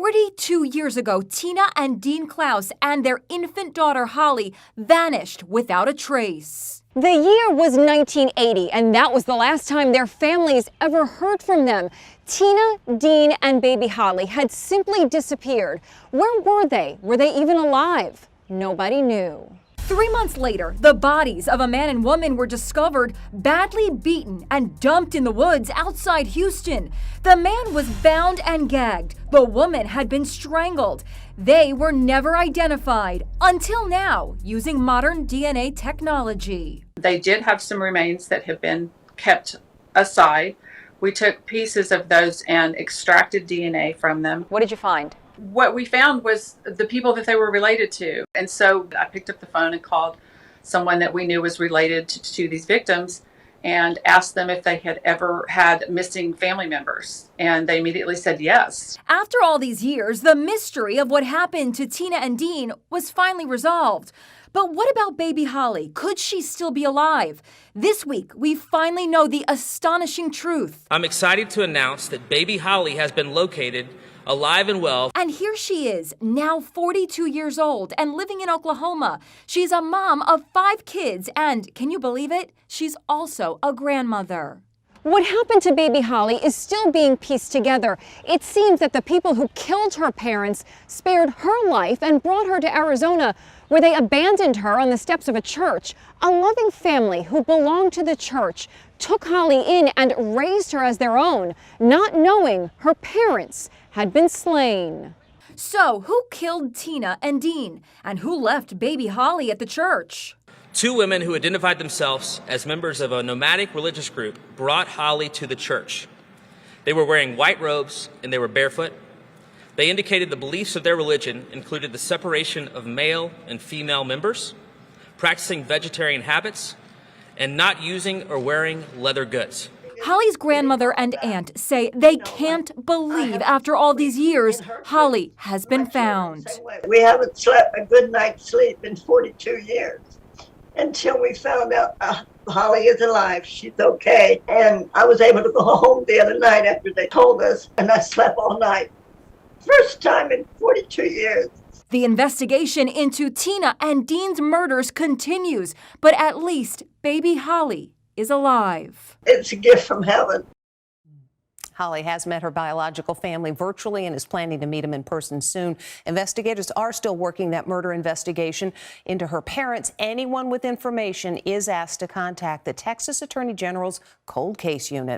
42 years ago, Tina and Dean Klaus and their infant daughter Holly vanished without a trace. The year was 1980, and that was the last time their families ever heard from them. Tina, Dean, and baby Holly had simply disappeared. Where were they? Were they even alive? Nobody knew. 3 months later, the bodies of a man and woman were discovered badly beaten and dumped in the woods outside Houston. The man was bound and gagged. The woman had been strangled. They were never identified until now using modern DNA technology. They did have some remains that have been kept aside. We took pieces of those and extracted DNA from them. What did you find? What we found was the people that they were related to. And so I picked up the phone and called someone that we knew was related to these victims and asked them if they had ever had missing family members. And they immediately said yes. After all these years, the mystery of what happened to Tina and Dean was finally resolved. But what about baby Holly? Could she still be alive? This week, we finally know the astonishing truth. I'm excited to announce that baby Holly has been located alive and well. And here she is, now 42 years old and living in Oklahoma. She's a mom of 5 kids and, can you believe it? She's also a grandmother. What happened to baby Holly is still being pieced together. It seems that the people who killed her parents spared her life and brought her to Arizona, where they abandoned her on the steps of a church. A loving family who belonged to the church took Holly in and raised her as their own, not knowing her parents had been slain. So, who killed Tina and Dean? And who left baby Holly at the church? 2 women who identified themselves as members of a nomadic religious group brought Holly to the church. They were wearing white robes and they were barefoot. They indicated the beliefs of their religion included the separation of male and female members, practicing vegetarian habits, and not using or wearing leather goods. Holly's grandmother and aunt say they can't believe after all these years, Holly has been found. We haven't slept a good night's sleep in 42 years until we found out Holly is alive. She's okay. And I was able to go home the other night after they told us, and I slept all night. First time in 42 years. The investigation into Tina and Dean's murders continues, but at least baby Holly is alive. It's a gift from heaven. Holly has met her biological family virtually and is planning to meet them in person soon. Investigators are still working that murder investigation into her parents. Anyone with information is asked to contact the Texas Attorney General's Cold Case Unit.